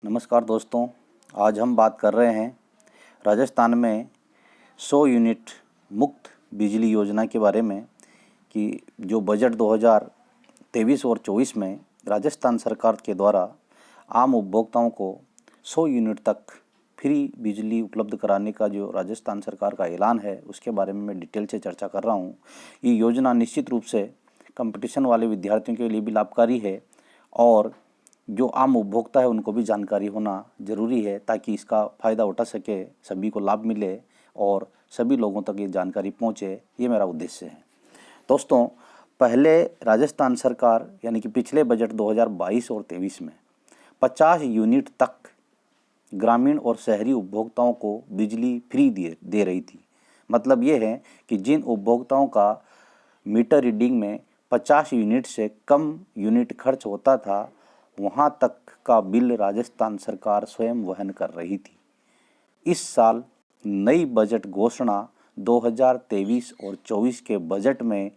नमस्कार दोस्तों, आज हम बात कर रहे हैं राजस्थान में 100 यूनिट मुफ्त बिजली योजना के बारे में कि जो बजट 2023 और 24 में राजस्थान सरकार के द्वारा आम उपभोक्ताओं को 100 यूनिट तक फ्री बिजली उपलब्ध कराने का जो राजस्थान सरकार का ऐलान है उसके बारे में मैं डिटेल से चर्चा कर रहा हूँ। ये योजना निश्चित रूप से कंपटीशन वाले विद्यार्थियों के लिए भी लाभकारी है और जो आम उपभोक्ता है उनको भी जानकारी होना ज़रूरी है ताकि इसका फ़ायदा उठा सके, सभी को लाभ मिले और सभी लोगों तक ये जानकारी पहुँचे। ये मेरा उद्देश्य है। दोस्तों, पहले राजस्थान सरकार यानी कि पिछले बजट 2022 और 23 में 50 यूनिट तक ग्रामीण और शहरी उपभोक्ताओं को बिजली फ्री दे रही थी। मतलब ये है कि जिन उपभोक्ताओं का मीटर रीडिंग में 50 यूनिट से कम यूनिट खर्च होता था वहाँ तक का बिल राजस्थान सरकार स्वयं वहन कर रही थी। इस साल नई बजट घोषणा 2023 और 24 के बजट में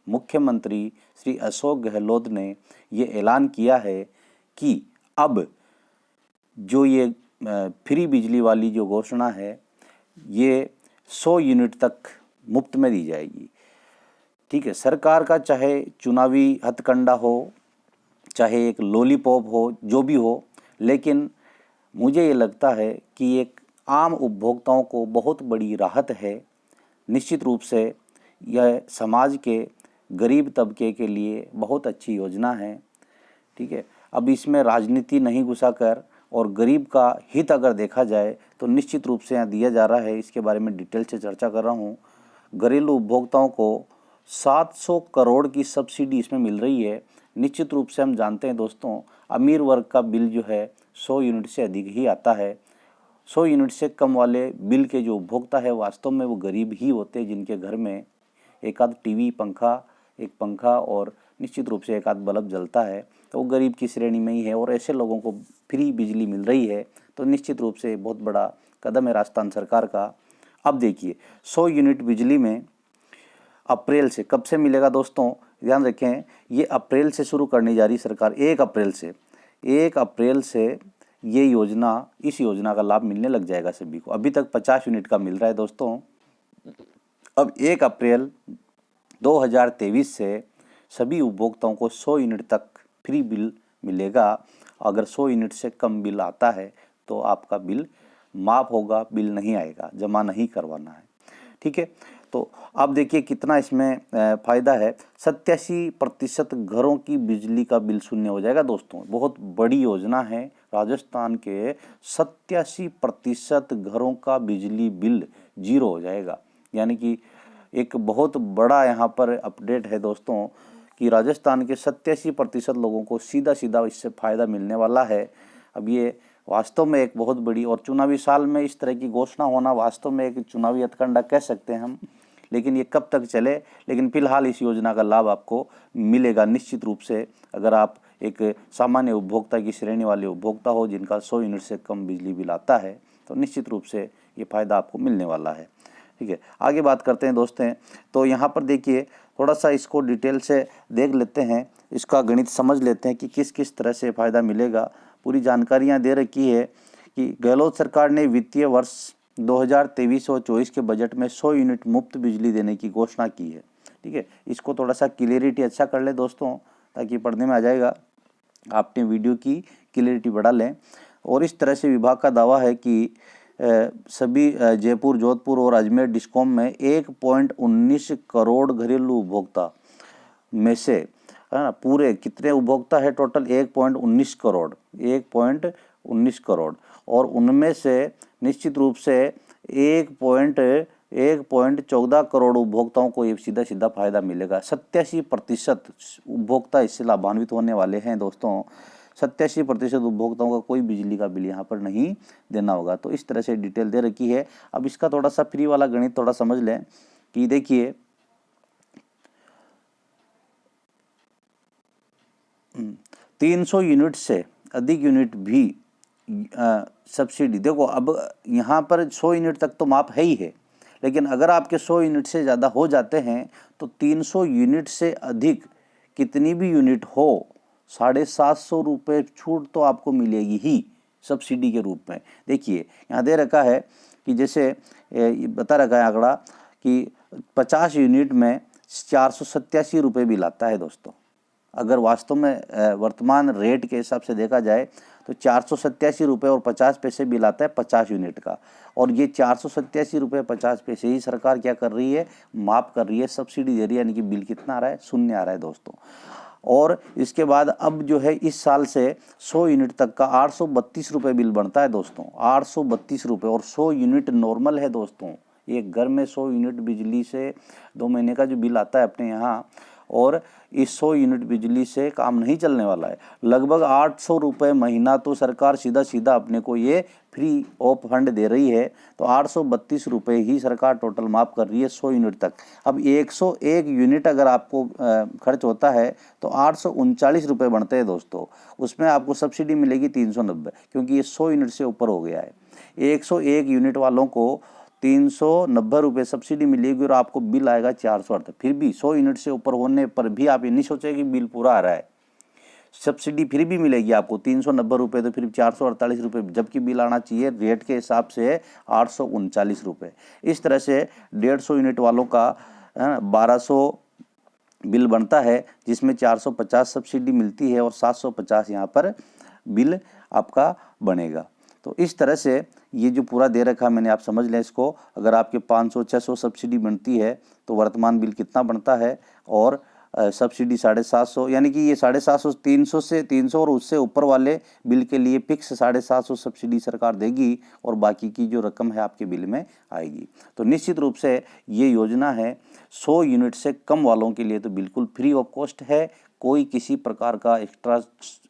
मुख्यमंत्री श्री अशोक गहलोत ने ये ऐलान किया है कि अब जो ये फ्री बिजली वाली जो घोषणा है ये 100 यूनिट तक मुफ्त में दी जाएगी। ठीक है, सरकार का चाहे चुनावी हथकंडा हो, चाहे एक लॉलीपॉप हो, जो भी हो, लेकिन मुझे ये लगता है कि एक आम उपभोक्ताओं को बहुत बड़ी राहत है। निश्चित रूप से यह समाज के गरीब तबके के लिए बहुत अच्छी योजना है। ठीक है, अब इसमें राजनीति नहीं घुसाकर और गरीब का हित अगर देखा जाए तो निश्चित रूप से यहाँ दिया जा रहा है। इसके बारे में डिटेल से चर्चा कर रहा हूँ। घरेलू उपभोक्ताओं को 700 करोड़ की सब्सिडी इसमें मिल रही है। निश्चित रूप से हम जानते हैं दोस्तों, अमीर वर्ग का बिल जो है 100 यूनिट से अधिक ही आता है। 100 यूनिट से कम वाले बिल के जो उपभोक्ता है वास्तव में वो गरीब ही होते हैं, जिनके घर में एक आध टीवी, एक पंखा और निश्चित रूप से एक आध बल्ब जलता है, तो वो गरीब की श्रेणी में ही है और ऐसे लोगों को फ्री बिजली मिल रही है। तो निश्चित रूप से बहुत बड़ा कदम है राजस्थान सरकार का। अब देखिए, 100 यूनिट बिजली में अप्रैल से कब से मिलेगा दोस्तों, ध्यान रखें, ये अप्रैल से शुरू करने जा रही सरकार। 1 अप्रैल से ये योजना, इस योजना का लाभ मिलने लग जाएगा सभी को। अभी तक 50 यूनिट का मिल रहा है दोस्तों। अब 1 अप्रैल 2023 से सभी उपभोक्ताओं को 100 यूनिट तक फ्री बिल मिलेगा। अगर 100 यूनिट से कम बिल आता है तो आपका बिल माफ़ होगा, बिल नहीं आएगा, जमा नहीं करवाना है। ठीक है, तो अब देखिए कितना इसमें फ़ायदा है। 87% घरों की बिजली का बिल शून्य हो जाएगा दोस्तों। बहुत बड़ी योजना है। राजस्थान के 87% घरों का बिजली बिल जीरो हो जाएगा। यानी कि एक बहुत बड़ा यहाँ पर अपडेट है दोस्तों कि राजस्थान के 87% लोगों को सीधा सीधा इससे फ़ायदा मिलने वाला है। अब ये वास्तव में एक बहुत बड़ी, और चुनावी साल में इस तरह की घोषणा होना वास्तव में एक चुनावी हथकंडा कह सकते हैं हम, लेकिन ये कब तक चले। लेकिन फिलहाल इस योजना का लाभ आपको मिलेगा निश्चित रूप से। अगर आप एक सामान्य उपभोक्ता की श्रेणी वाले उपभोक्ता हो जिनका 100 यूनिट से कम बिजली बिल आता है तो निश्चित रूप से ये फ़ायदा आपको मिलने वाला है। ठीक है, आगे बात करते हैं दोस्तों। तो यहाँ पर देखिए थोड़ा सा इसको डिटेल से देख लेते हैं, इसका गणित समझ लेते हैं कि किस किस तरह से फ़ायदा मिलेगा। पूरी जानकारियाँ दे रखी है कि गहलोत सरकार ने वित्तीय वर्ष 2023 और 24 के बजट में 100 यूनिट मुफ्त बिजली देने की घोषणा की है। ठीक है, इसको थोड़ा सा क्लियरिटी अच्छा कर ले दोस्तों ताकि पढ़ने में आ जाएगा। आपने वीडियो की क्लियरिटी बढ़ा लें। और इस तरह से विभाग का दावा है कि सभी जयपुर, जोधपुर और अजमेर डिस्कॉम में 1.19 करोड़ घरेलू उपभोक्ता में से, है ना, पूरे कितने उपभोक्ता है टोटल 1.19 करोड़, और उनमें से निश्चित रूप से 1.14 करोड़ उपभोक्ताओं को ये सीधा सीधा फायदा मिलेगा। 87% उपभोक्ता इससे लाभान्वित होने वाले हैं दोस्तों। 87% उपभोक्ताओं का कोई बिजली का बिल यहाँ पर नहीं देना होगा। तो इस तरह से डिटेल दे रखी है। अब इसका थोड़ा सा फ्री वाला गणित थोड़ा समझ लें कि देखिए 300 यूनिट से अधिक यूनिट भी सब्सिडी, देखो अब यहाँ पर 100 यूनिट तक तो माफ है ही है, लेकिन अगर आपके 100 यूनिट से ज़्यादा हो जाते हैं तो 300 यूनिट से अधिक कितनी भी यूनिट हो 750 रुपये छूट तो आपको मिलेगी ही। सब्सिडी के रूप में। देखिए यहाँ दे रखा है कि जैसे बता रखा है आंकड़ा कि 50 यूनिट में 487 रुपये बिल आता है दोस्तों। अगर वास्तव में वर्तमान रेट के हिसाब से देखा जाए तो 487 रुपये और 50 पैसे बिल आता है 50 यूनिट का। और ये 487 रुपये 50 पैसे ही सरकार क्या कर रही है, माफ़ कर रही है, सब्सिडी दे रही है, यानी कि बिल कितना आ रहा है, शून्य आ रहा है दोस्तों। और इसके बाद अब जो है इस साल से 100 यूनिट तक का 832 रुपये बिल बनता है दोस्तों, 832 रुपये। और 100 यूनिट नॉर्मल है दोस्तों। एक घर में 100 यूनिट बिजली से 2 महीने का जो बिल आता है अपने यहाँ, और इस 100 यूनिट बिजली से काम नहीं चलने वाला है। लगभग 800 रुपये महीना तो सरकार सीधा सीधा अपने को ये फ्री ऑफ फंड दे रही है। तो 832 रुपये ही सरकार टोटल माफ़ कर रही है 100 यूनिट तक। अब 101 यूनिट अगर आपको खर्च होता है तो 839 रुपये बनते हैं दोस्तों। उसमें आपको सब्सिडी मिलेगी 390, क्योंकि ये 100 यूनिट से ऊपर हो गया है। 101 यूनिट वालों को 390 रुपये सब्सिडी मिलेगी और आपको बिल आएगा 468। फिर भी 100 यूनिट से ऊपर होने पर भी आप ये नहीं सोचें कि बिल पूरा आ रहा है, सब्सिडी फिर भी मिलेगी आपको 390 रुपये, तो फिर 448 रुपये, जबकि बिल आना चाहिए रेट के हिसाब से 839 रुपये। इस तरह से 150 यूनिट वालों का 1200 बिल बनता है, जिसमें 450 सब्सिडी मिलती है और 750 यहाँ पर बिल आपका बनेगा। तो इस तरह से ये जो पूरा दे रखा है मैंने, आप समझ लें इसको। अगर आपके 500-600 सब्सिडी बनती है तो वर्तमान बिल कितना बनता है, और सब्सिडी 750, यानी कि ये 750, 300 और उससे ऊपर वाले बिल के लिए फिक्स 750 सब्सिडी सरकार देगी, और बाकी की जो रकम है आपके बिल में आएगी। तो निश्चित रूप से ये योजना है 100 यूनिट से कम वालों के लिए तो बिल्कुल फ्री ऑफ कॉस्ट है। कोई किसी प्रकार का एक्स्ट्रा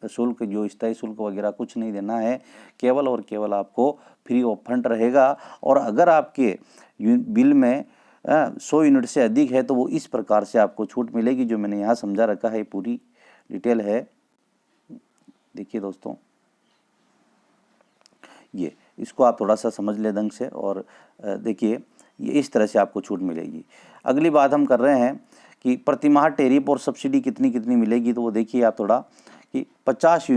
शुल्क, जो स्थायी शुल्क वगैरह कुछ नहीं देना है, केवल और केवल आपको फ्री ऑफ फंड रहेगा। और अगर आपके बिल में 100 यूनिट से अधिक है तो वो इस प्रकार से आपको छूट मिलेगी, जो मैंने यहाँ समझा रखा है, पूरी डिटेल है। देखिए दोस्तों, ये इसको आप थोड़ा सा समझ ले ढंग से, और देखिए ये इस तरह से आपको छूट मिलेगी। अगली बात हम कर रहे हैं कि प्रतिमाह टैरिफ और सब्सिडी कितनी कितनी मिलेगी। तो वो देखिए आप थोड़ा कि 50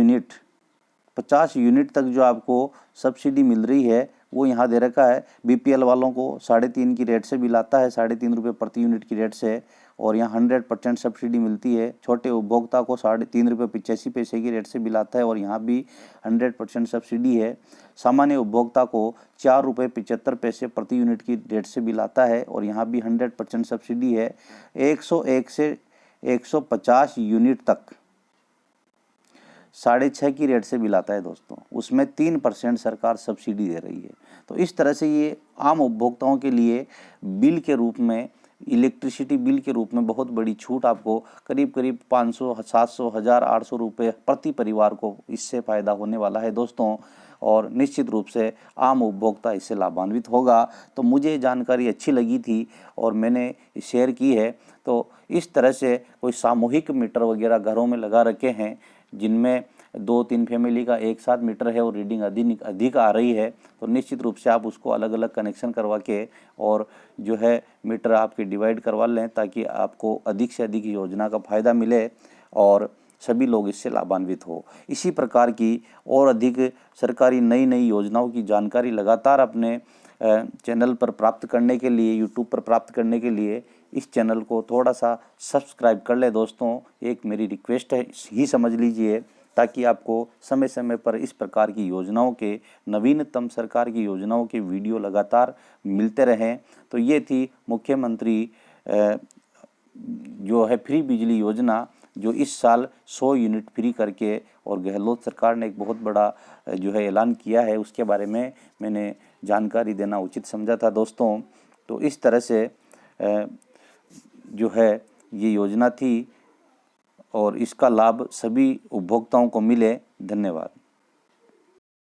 यूनिट तक जो आपको सब्सिडी मिल रही है वो यहाँ दे रखा है। बीपीएल वालों को 3.5 की रेट से बिल आता है, 3.5 रुपये प्रति यूनिट की रेट से, और यहाँ 100% सब्सिडी मिलती है। छोटे उपभोक्ता को 3.5 रुपये 85 पैसे की रेट से बिल आता है, और यहाँ भी 100% सब्सिडी है। सामान्य उपभोक्ता को 4 रुपये 75 पैसे प्रति यूनिट की रेट से बिल आता है, और यहाँ भी 100% सब्सिडी है। 101 से 150 यूनिट तक 6.5 की रेट से बिल आता है दोस्तों, उसमें 3% सरकार सब्सिडी दे रही है। तो इस तरह से ये आम उपभोक्ताओं के लिए बिल के रूप में, इलेक्ट्रिसिटी बिल के रूप में बहुत बड़ी छूट, आपको करीब करीब 500, 700, 1000, 800 रुपये प्रति परिवार को इससे फ़ायदा होने वाला है दोस्तों। और निश्चित रूप से आम उपभोक्ता इससे लाभान्वित होगा। तो मुझे जानकारी अच्छी लगी थी और मैंने शेयर की है। तो इस तरह से कोई सामूहिक मीटर वगैरह घरों में लगा रखे हैं, जिनमें 2-3 फैमिली का एक साथ मीटर है और रीडिंग अधिक आ रही है, तो निश्चित रूप से आप उसको अलग अलग कनेक्शन करवा के और जो है मीटर आपके डिवाइड करवा लें, ताकि आपको अधिक से अधिक योजना का फ़ायदा मिले और सभी लोग इससे लाभान्वित हो। इसी प्रकार की और अधिक सरकारी नई नई योजनाओं की जानकारी लगातार अपने चैनल पर प्राप्त करने के लिए, यूट्यूब पर प्राप्त करने के लिए इस चैनल को थोड़ा सा सब्सक्राइब कर ले दोस्तों। एक मेरी रिक्वेस्ट है, ही समझ लीजिए, ताकि आपको समय समय पर इस प्रकार की योजनाओं के, नवीनतम सरकार की योजनाओं के वीडियो लगातार मिलते रहें। तो ये थी मुख्यमंत्री जो है फ्री बिजली योजना, जो इस साल 100 यूनिट फ्री करके, और गहलोत सरकार ने एक बहुत बड़ा जो है ऐलान किया है, उसके बारे में मैंने जानकारी देना उचित समझा था दोस्तों। तो इस तरह से जो है ये योजना थी और इसका लाभ सभी उपभोक्ताओं को मिले। धन्यवाद।